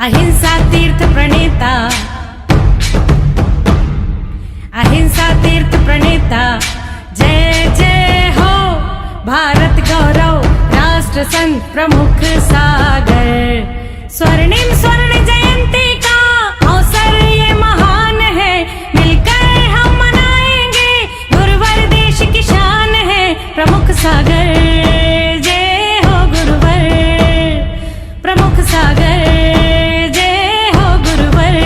अहिंसा तीर्थ प्रणेता, अहिंसा तीर्थ प्रणेता, जय जय हो भारत गौरव राष्ट्र संत प्रमुख सागर। स्वर्णिम स्वर्ण जयंती का अवसर ये महान है, मिलकर हम मनाएंगे गुरुवर देश की शान है प्रमुख सागर। जय हो गुरुवर प्रमुख सागर, जय हो गुरुवर।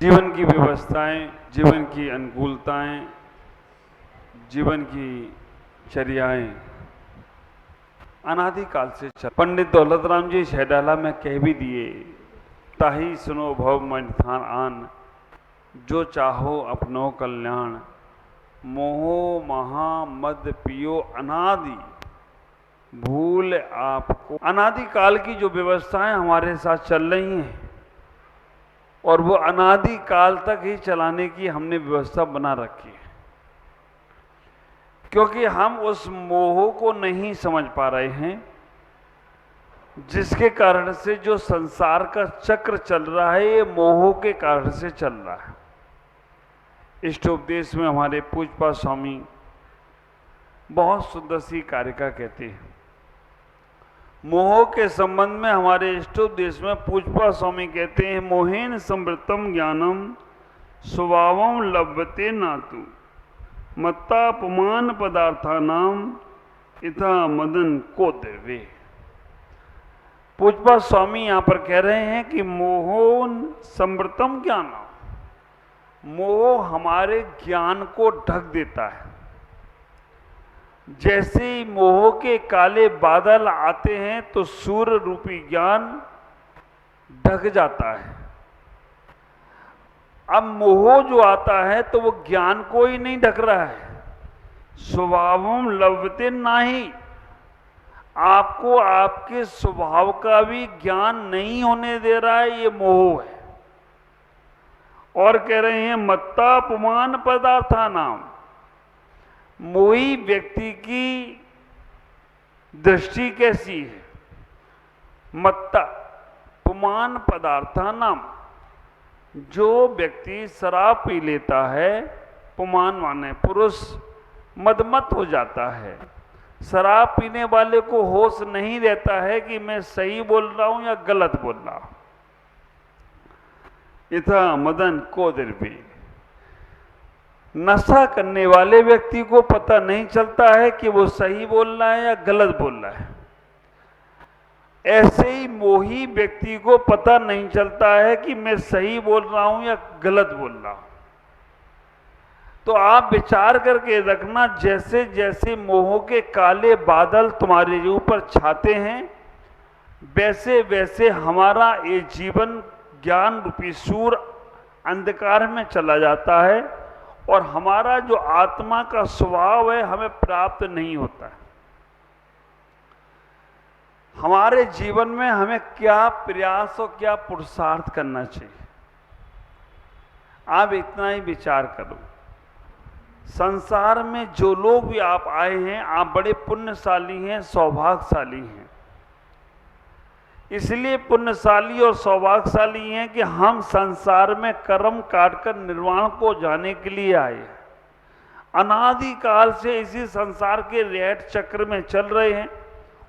जीवन की व्यवस्थाएं, जीवन की अनुकूलताएं, जीवन की चर्याएं अनादिकाल से चल। पंडित दौलत राम जी शहडाला में कह भी दिए, ताही सुनो भव मन थान आन, जो चाहो अपनो कल्याण, मोहो महा मद पियो अनादि, भूल आपको। अनादिकाल की जो व्यवस्थाएं हमारे साथ चल रही हैं और वो अनादि काल तक ही चलाने की हमने व्यवस्था बना रखी है, क्योंकि हम उस मोह को नहीं समझ पा रहे हैं जिसके कारण से जो संसार का चक्र चल रहा है ये मोह के कारण से चल रहा है। इष्टोपदेश में हमारे पूज्यपाद स्वामी बहुत सुंदर सी कारिका कहते हैं। मोह के संबंध में हमारे इष्टोपदेश में पूज्यपाद स्वामी कहते हैं, मोहेन समृतम ज्ञानम स्वभावम लभते नातु, मत्तापमान पदार्थानाम इथा मदन को देवे। पूज्यपाद स्वामी यहां पर कह रहे हैं कि मोहोन समृतम ज्ञानम, मोह हमारे ज्ञान को ढक देता है। जैसे ही मोह के काले बादल आते हैं तो सूर्य रूपी ज्ञान ढक जाता है। अब मोह जो आता है तो वो ज्ञान को ही नहीं ढक रहा है, स्वभावम लभते नाही, आपको आपके स्वभाव का भी ज्ञान नहीं होने दे रहा है, ये मोह है। और कह रहे हैं मत्तापमान पदार्थानाम, मोही व्यक्ति की दृष्टि कैसी है। मत्ता पुमान पदार्थानाम, जो व्यक्ति शराब पी लेता है, पुमान माने पुरुष मदमत हो जाता है। शराब पीने वाले को होश नहीं रहता है कि मैं सही बोल रहा हूं या गलत बोल रहा हूं। इथा मदन को दिर्भी, नशा करने वाले व्यक्ति को पता नहीं चलता है कि वो सही बोल रहा है या गलत बोल रहा है। ऐसे ही मोही व्यक्ति को पता नहीं चलता है कि मैं सही बोल रहा हूं या गलत बोल रहा हूं। तो आप विचार करके रखना, जैसे जैसे मोह के काले बादल तुम्हारे ऊपर छाते हैं, वैसे वैसे हमारा ये जीवन ज्ञान रूपी सूर्य अंधकार में चला जाता है और हमारा जो आत्मा का स्वभाव है हमें प्राप्त नहीं होता है। हमारे जीवन में हमें क्या प्रयास और क्या पुरुषार्थ करना चाहिए, आप इतना ही विचार करो। संसार में जो लोग भी आप आए हैं, आप बड़े पुण्यशाली हैं, सौभाग्यशाली हैं। इसलिए पुण्यशाली और सौभाग्यशाली हैं कि हम संसार में कर्म काटकर निर्वाण को जाने के लिए आए हैं। अनादिकाल से इसी संसार के रेट चक्र में चल रहे हैं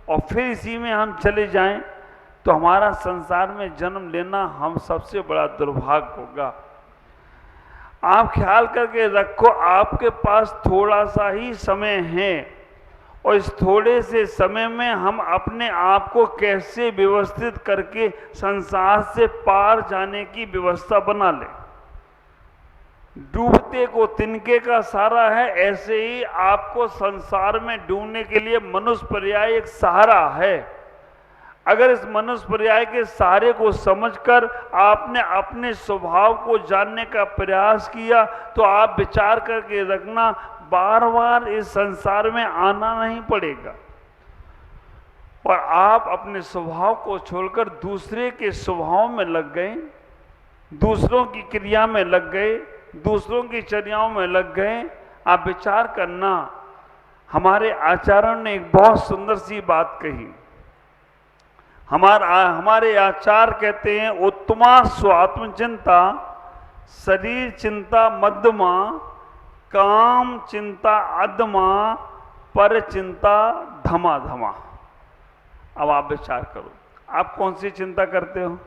और फिर इसी में हम चले जाएं तो हमारा संसार में जन्म लेना हम सबसे बड़ा दुर्भाग्य होगा। आप ख्याल करके रखो, आपके पास थोड़ा सा ही समय है और इस थोड़े से समय में हम अपने आप को कैसे व्यवस्थित करके संसार से पार जाने की व्यवस्था बना लें। डूबते को तिनके का सहारा है, ऐसे ही आपको संसार में डूबने के लिए मनुष्य पर्याय एक सहारा है। अगर इस मनुष्य पर्याय के सहारे को समझकर आपने अपने स्वभाव को जानने का प्रयास किया तो आप विचार करके रखना, बार बार इस संसार में आना नहीं पड़ेगा और आप अपने स्वभाव को छोड़कर दूसरे के स्वभाव में लग गए, दूसरों की क्रिया में लग गए, दूसरों की चर्याओं में लग गए, आप विचार करना, हमारे आचार्यों ने एक बहुत सुंदर सी बात कही। हमारे आचार्य कहते हैं, उत्तमा स्वात्म चिंता, शरीर चिंता मध्यमा, काम चिंता अधमा, पर चिंता धमा धमा। अब आप विचार करो, आप कौन सी चिंता करते हो?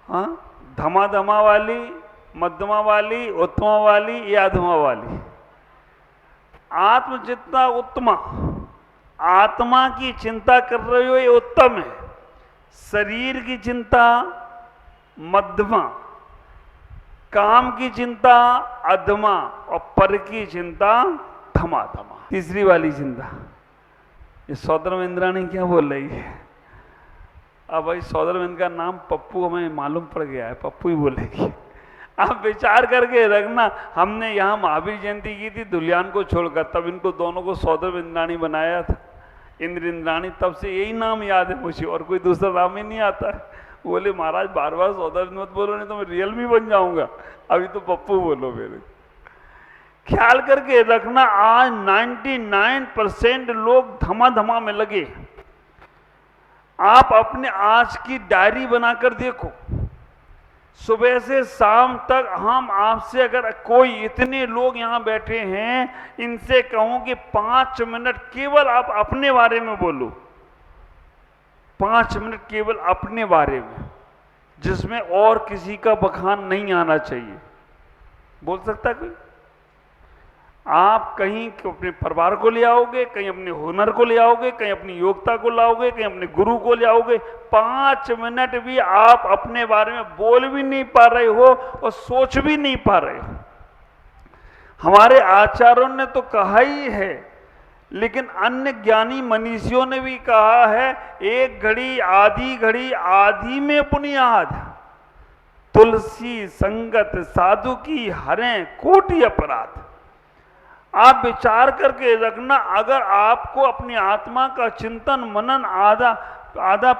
हाँ, धमा धमा वाली, मध्यमा वाली, उत्तमा वाली या अधमा वाली? आत्मचिंता उत्तमा, आत्मा की चिंता कर रहे हो, ये उत्तम है। शरीर की चिंता मध्यमा, काम की चिंता अधमा, और पर की चिंता धमा धमा। तीसरी वाली चिंता, ये सौदर्म इंद्राणी क्या बोल रही है? अब भाई सौदर्म का नाम पप्पू हमें मालूम पड़ गया है, पप्पू ही बोलेगी। आप विचार करके रखना, हमने यहाँ महावीर जयंती की थी दुलियान को छोड़कर, तब इनको दोनों को सौदर्म इंद्राणी बनाया था, इंद्र इंद्राणी। तब से यही नाम याद है मुझे, और कोई दूसरा नाम ही नहीं आता है। बोले महाराज बार बार सौदर्म मत बोलो, नहीं तो मैं रियल में बन जाऊंगा, अभी तो पप्पू बोलो मेरे। ख्याल करके रखना, आज 99% लोग धमा धमा में लगे। आप अपने आज की डायरी बनाकर देखो, सुबह से शाम तक हम आपसे, अगर कोई इतने लोग यहां बैठे हैं, इनसे कहूं कि 5 मिनट केवल आप अपने बारे में बोलो, 5 मिनट केवल अपने बारे में, जिसमें और किसी का बखान नहीं आना चाहिए। बोल सकता है कोई? आप कहीं अपने परिवार को ले आओगे, कहीं अपने हुनर को ले आओगे, कहीं अपनी योग्यता को लाओगे, कहीं अपने गुरु को ले आओगे, 5 मिनट भी आप अपने बारे में बोल भी नहीं पा रहे हो और सोच भी नहीं पा रहे हो। हमारे आचार्यों ने तो कहा ही है, लेकिन अन्य ज्ञानी मनीषियों ने भी कहा है, एक घड़ी आधी में पुनियाद, तुलसी संगत साधु की हरें कोटि अपराध। आप विचार करके रखना, अगर आपको अपनी आत्मा का चिंतन मनन आधा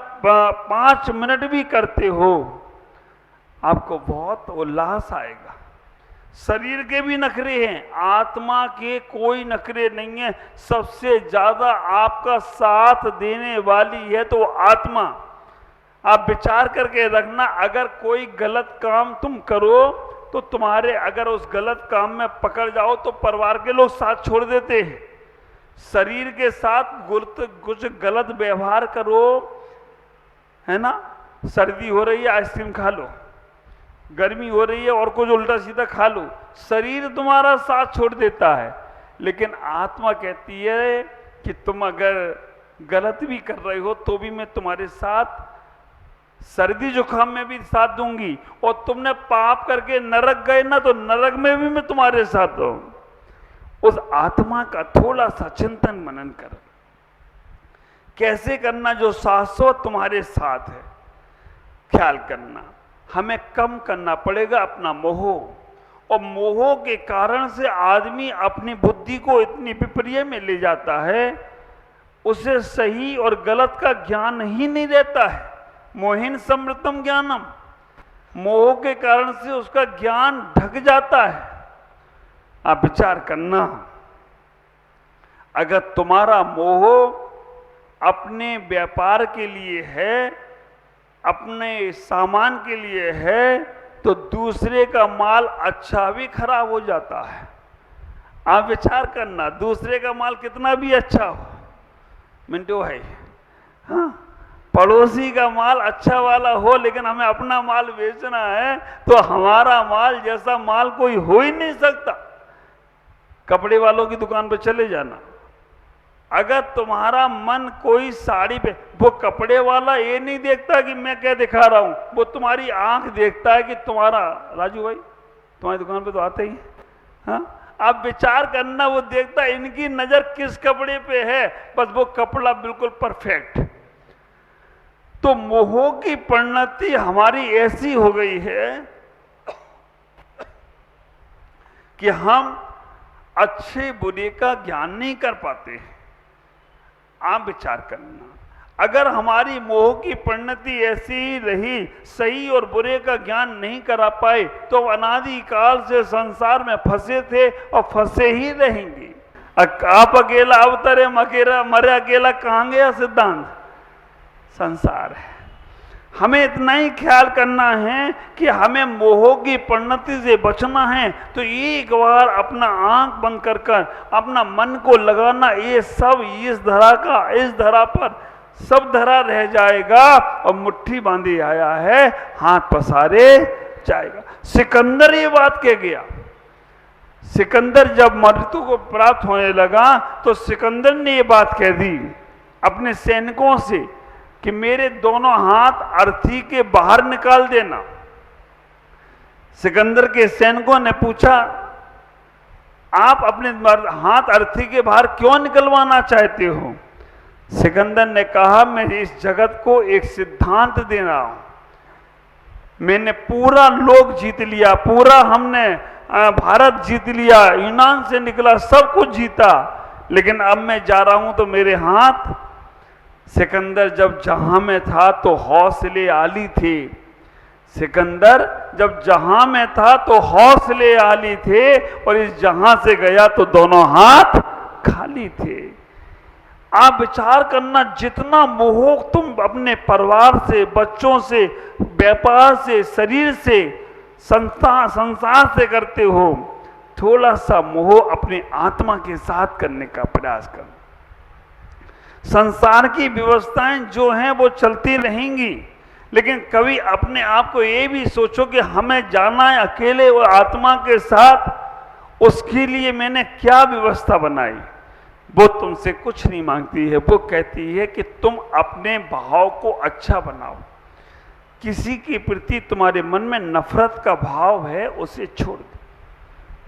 5 मिनट भी करते हो, आपको बहुत उल्लास आएगा। शरीर के भी नखरे हैं, आत्मा के कोई नखरे नहीं है। सबसे ज्यादा आपका साथ देने वाली है तो आत्मा। आप विचार करके रखना, अगर कोई गलत काम तुम करो तो तुम्हारे, अगर उस गलत काम में पकड़ जाओ तो परिवार के लोग साथ छोड़ देते हैं। शरीर के साथ कुछ गलत व्यवहार करो, है ना, सर्दी हो रही है आइसक्रीम खा लो, गर्मी हो रही है और कुछ उल्टा सीधा खा लो, शरीर तुम्हारा साथ छोड़ देता है। लेकिन आत्मा कहती है कि तुम अगर गलत भी कर रहे हो तो भी मैं तुम्हारे साथ सर्दी जुकाम में भी साथ दूंगी, और तुमने पाप करके नरक गए ना तो नरक में भी मैं तुम्हारे साथ हूं। उस आत्मा का थोड़ा सा चिंतन मनन कर, कैसे करना जो शाश्वत तुम्हारे साथ है। ख्याल करना, हमें कम करना पड़ेगा अपना मोह, और मोह के कारण से आदमी अपनी बुद्धि को इतनी विपर्य में ले जाता है, उसे सही और गलत का ज्ञान ही नहीं रहता है। मोहिन समृतम ज्ञानम, मोह के कारण से उसका ज्ञान ढक जाता है। आप विचार करना, अगर तुम्हारा मोह अपने व्यापार के लिए है, अपने सामान के लिए है, तो दूसरे का माल अच्छा भी खराब हो जाता है। आप विचार करना, दूसरे का माल कितना भी अच्छा हो, मिंटो भाई, हाँ, पड़ोसी का माल अच्छा वाला हो, लेकिन हमें अपना माल बेचना है तो हमारा माल जैसा माल कोई हो ही नहीं सकता। कपड़े वालों की दुकान पर चले जाना, अगर तुम्हारा मन कोई साड़ी पे, वो कपड़े वाला ये नहीं देखता कि मैं क्या दिखा रहा हूं, वो तुम्हारी आंख देखता है कि तुम्हारा, राजू भाई तुम्हारी दुकान पे तो आते ही, हाँ, आप विचार करना, वो देखता इनकी नजर किस कपड़े पे है, बस वो कपड़ा बिल्कुल परफेक्ट। तो मोह की परिणति हमारी ऐसी हो गई है कि हम अच्छे बुरे का ज्ञान नहीं कर पाते हैं। आप विचार करना, अगर हमारी मोह की परिणति ऐसी ही रही, सही और बुरे का ज्ञान नहीं करा पाए, तो अनादि काल से संसार में फंसे थे और फंसे ही रहेंगे। आप अकेला अवतरे मरे अकेला, कहां गया सिद्धांत? संसार है। हमें इतना ही ख्याल करना है कि हमें मोह की परिणति से बचना है, तो एक बार अपना आंख बंद कर अपना मन को लगाना, ये सब इस धरा पर सब धरा रह जाएगा और मुट्ठी बांधी आया है, हाथ पसारे जाएगा। सिकंदर ये बात कह गया। सिकंदर जब मृत्यु को प्राप्त होने लगा तो सिकंदर ने ये बात कह दी अपने सैनिकों से कि मेरे दोनों हाथ अर्थी के बाहर निकाल देना। सिकंदर के सैनिकों ने पूछा, आप अपने हाथ अर्थी के बाहर क्यों निकलवाना चाहते हो? सिकंदर ने कहा, मैं इस जगत को एक सिद्धांत दे रहा हूं। मैंने पूरा लोक जीत लिया, पूरा हमने भारत जीत लिया, यूनान से निकला, सब कुछ जीता, लेकिन अब मैं जा रहा हूं तो मेरे हाथ। सिकंदर जब जहां में था तो हौसले आली थे। सिकंदर जब जहां में था तो हौसले आली थे, और इस जहां से गया तो दोनों हाथ खाली थे। आप विचार करना, जितना मोह तुम अपने परिवार से, बच्चों से, व्यापार से, शरीर से, संसार से करते हो, थोड़ा सा मोह अपने आत्मा के साथ करने का प्रयास करो। संसार की व्यवस्थाएं जो हैं वो चलती रहेंगी, लेकिन कभी अपने आप को ये भी सोचो कि हमें जाना है अकेले और आत्मा के साथ। उसके लिए मैंने क्या व्यवस्था बनाई? वो तुमसे कुछ नहीं मांगती है, वो कहती है कि तुम अपने भाव को अच्छा बनाओ। किसी के प्रति तुम्हारे मन में नफरत का भाव है, उसे छोड़ दो,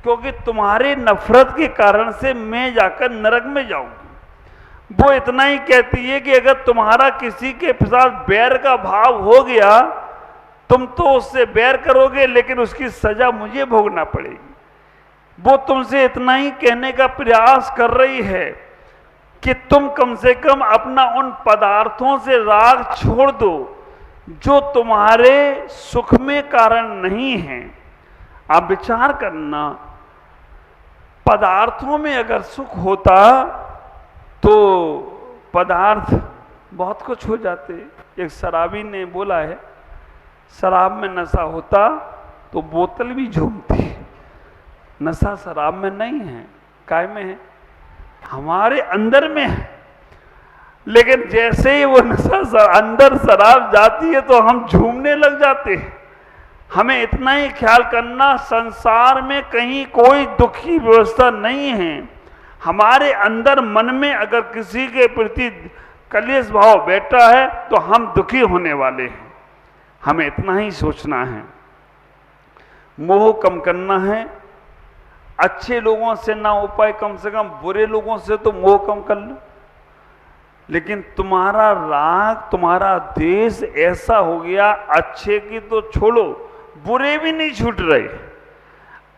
क्योंकि तुम्हारे नफरत के कारण से मैं जाकर नरक में जाऊंगी। वो इतना ही कहती है कि अगर तुम्हारा किसी के साथ बैर का भाव हो गया, तुम तो उससे बैर करोगे, लेकिन उसकी सजा मुझे भोगना पड़ेगी। वो तुमसे इतना ही कहने का प्रयास कर रही है कि तुम कम से कम अपना उन पदार्थों से राग छोड़ दो जो तुम्हारे सुख में कारण नहीं है। आप विचार करना, पदार्थों में अगर सुख होता तो पदार्थ बहुत कुछ हो जाते। एक शराबी ने बोला है, शराब में नशा होता तो बोतल भी झूमती। नशा शराब में नहीं है, काय में है? हमारे अंदर में है। लेकिन जैसे ही वो नशा अंदर शराब जाती है तो हम झूमने लग जाते हैं। हमें इतना ही ख्याल करना, संसार में कहीं कोई दुख की व्यवस्था नहीं है। हमारे अंदर मन में अगर किसी के प्रति कलेश भाव बैठा है तो हम दुखी होने वाले हैं। हमें इतना ही सोचना है, मोह कम करना है। अच्छे लोगों से ना हो पाए, कम से कम बुरे लोगों से तो मोह कम कर लो। लेकिन तुम्हारा राग, तुम्हारा द्वेष ऐसा हो गया, अच्छे की तो छोड़ो, बुरे भी नहीं छूट रहे।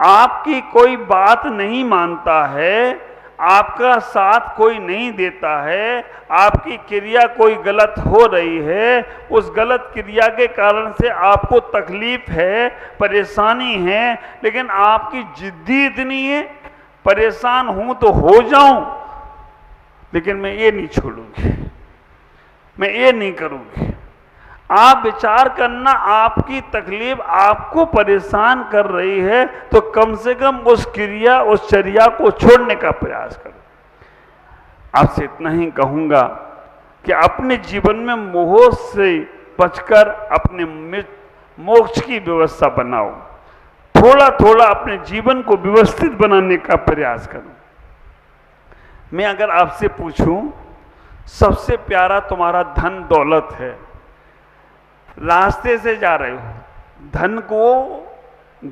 आपकी कोई बात नहीं मानता है, आपका साथ कोई नहीं देता है, आपकी क्रिया कोई गलत हो रही है, उस गलत क्रिया के कारण से आपको तकलीफ है, परेशानी है, लेकिन आपकी जिद्दी इतनी है, परेशान हूं तो हो जाऊं, लेकिन मैं ये नहीं छोड़ूंगी, मैं ये नहीं करूंगी। आप विचार करना, आपकी तकलीफ आपको परेशान कर रही है तो कम से कम उस क्रिया, उस चर्या को छोड़ने का प्रयास करो। आपसे इतना ही कहूंगा कि अपने जीवन में मोह से बचकर अपने मोक्ष की व्यवस्था बनाओ। थोड़ा थोड़ा अपने जीवन को व्यवस्थित बनाने का प्रयास करो। मैं अगर आपसे पूछूं, सबसे प्यारा तुम्हारा धन दौलत है, रास्ते से जा रहे हो, धन को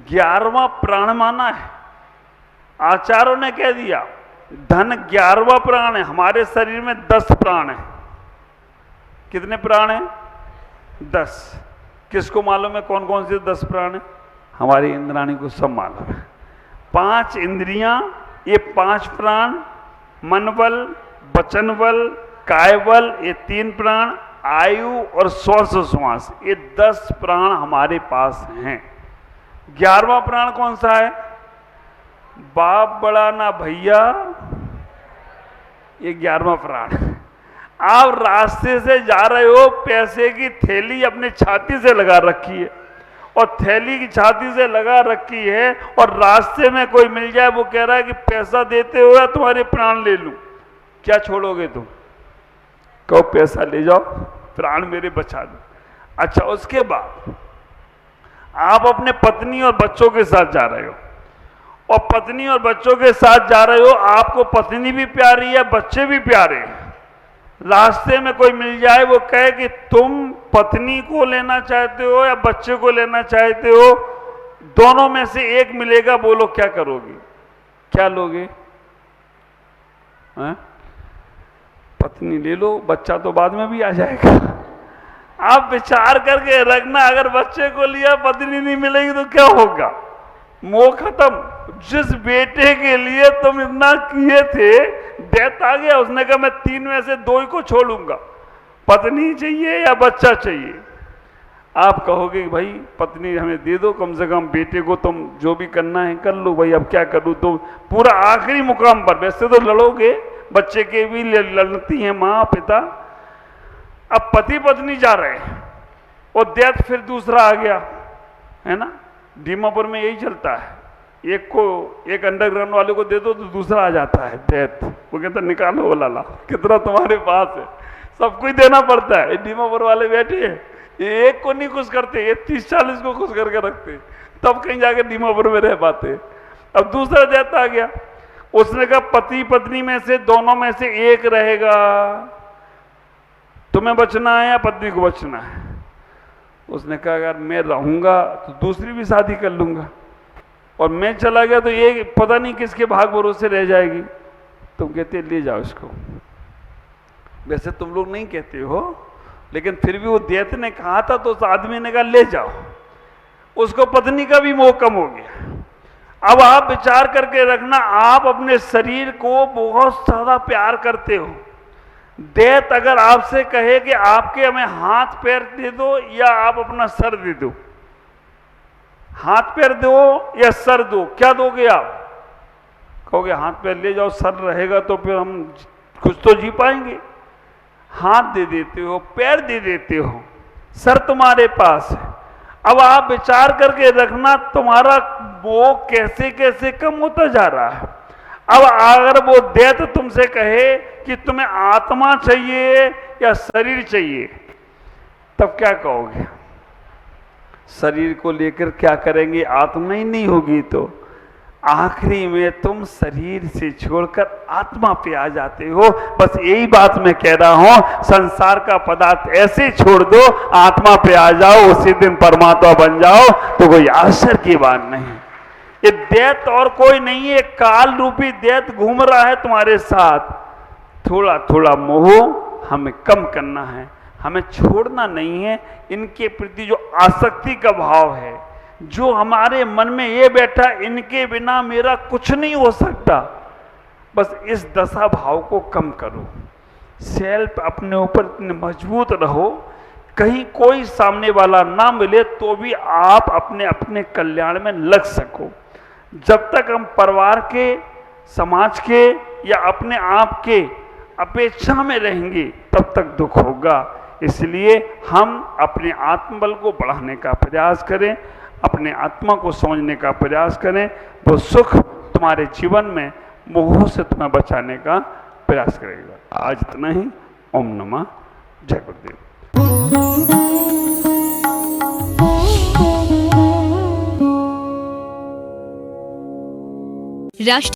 11वां प्राण माना है। आचार्यों ने कह दिया धन 11वां प्राण है। हमारे शरीर में 10 प्राण है। कितने प्राण हैं? 10। किसको मालूम है कौन कौन से 10 प्राण है? हमारी इंद्राणी को सब मालूम है। 5 इंद्रियां, ये 5 प्राण, मन बल, वचन बल, कायबल ये 3 प्राण, आयु और श्वास श्वास ये 10 प्राण हमारे पास हैं। 11वां प्राण कौन सा है? बाप बड़ा ना भैया, ये 11वां प्राण। आप रास्ते से जा रहे हो, पैसे की थैली अपने छाती से लगा रखी है और थैली की छाती से लगा रखी है और रास्ते में कोई मिल जाए, वो कह रहा है कि पैसा देते हो या तुम्हारे प्राण ले लूं, क्या छोड़ोगे तुम? कहो पैसा ले जाओ, प्राण मेरे बचा दो। अच्छा, उसके बाद आप अपने पत्नी और बच्चों के साथ जा रहे हो और पत्नी और बच्चों के साथ जा रहे हो, आपको पत्नी भी प्यारी है, बच्चे भी प्यारे हैं। रास्ते में कोई मिल जाए, वो कहे कि तुम पत्नी को लेना चाहते हो या बच्चे को लेना चाहते हो, दोनों में से एक मिलेगा, बोलो क्या करोगे? क्या लोगे? हैं? पत्नी ले लो, बच्चा तो बाद में भी आ जाएगा। आप विचार करके रखना, अगर बच्चे को लिया पत्नी नहीं मिलेगी तो क्या होगा? मोह खत्म। जिस बेटे के लिए तुम इतना किए थे, डेथ आ गया, उसने कहा मैं 3 में से 2 ही को छोड़ूंगा, पत्नी चाहिए या बच्चा चाहिए? आप कहोगे कि भाई पत्नी हमें दे दो, कम से कम बेटे को तुम जो भी करना है कर लो, भाई अब क्या करूं। तो पूरा आखिरी मुकाम पर, वैसे तो लड़ोगे, बच्चे के भी लड़ती हैं माँ पिता। अब पति पत्नी जा रहे हैं और डेथ फिर दूसरा आ गया, है ना? दीमापुर में यही चलता है, एक अंडरग्राउंड वाले को दे दो तो दूसरा आ जाता है डेथ। वो कहता निकालो वो लाला, कितना तुम्हारे पास है, सबको ही देना पड़ता है। दीमापुर वाले बैठे हैं, ये एक को नहीं खुश करते, ये 30-40 को खुश करके रखते, तब कहीं जाके दीमापुर में रह पाते। अब दूसरा डेथ आ गया, उसने कहा पति पत्नी में से दोनों में से एक रहेगा, तुम्हें बचना है या पत्नी को बचना है? उसने कहा अगर मैं रहूंगा तो दूसरी भी शादी कर लूंगा, और मैं चला गया तो ये पता नहीं किसके भाग भरोसे रह जाएगी। तुम कहते ले जाओ इसको, वैसे तुम लोग नहीं कहते हो, लेकिन फिर भी वो डेथ ने कहा था तो उस आदमी ने कहा ले जाओ। उसको पत्नी का भी मोह कम हो गया। अब आप विचार करके रखना, आप अपने शरीर को बहुत ज्यादा प्यार करते हो। डेथ अगर आपसे कहे कि आपके हमें हाथ पैर दे दो या आप अपना सर दे दो, हाथ पैर दो या सर दो, क्या दोगे आप? कहोगे हाथ पैर ले जाओ, सर रहेगा तो फिर हम कुछ तो जी पाएंगे। हाथ दे देते हो, पैर दे देते हो, सर तुम्हारे पास है। अब आप विचार करके रखना, तुम्हारा वो कैसे कैसे कम होता जा रहा है। अब अगर वो डेथ तुमसे कहे कि तुम्हें आत्मा चाहिए या शरीर चाहिए, तब क्या कहोगे? शरीर को लेकर क्या करेंगे? आत्मा ही नहीं होगी तो आखिरी में तुम शरीर से छोड़कर आत्मा पे आ जाते हो। बस यही बात मैं कह रहा हूं, संसार का पदार्थ ऐसे छोड़ दो, आत्मा पे आ जाओ, उसी दिन परमात्मा बन जाओ, तो कोई आश्चर्य की बात नहीं। ये डेथ और कोई नहीं है, काल रूपी डेथ घूम रहा है तुम्हारे साथ। थोड़ा थोड़ा मोह हमें कम करना है, हमें छोड़ना नहीं है। इनके प्रति जो आसक्ति का भाव है, जो हमारे मन में ये बैठा इनके बिना मेरा कुछ नहीं हो सकता, बस इस दशा भाव को कम करो। सेल्फ अपने ऊपर इतने मजबूत रहो, कहीं कोई सामने वाला ना मिले तो भी आप अपने अपने कल्याण में लग सको। जब तक हम परिवार के, समाज के या अपने आप के अपेक्षा में रहेंगे, तब तक दुख होगा। इसलिए हम अपने आत्मबल को बढ़ाने का प्रयास करें, अपने आत्मा को समझने का प्रयास करें, वो सुख तुम्हारे जीवन में मोह से तुम्हें बचाने का प्रयास करेगा। आज इतना ही। ओम नमः। जय गुरुदेव। राष्ट्रीय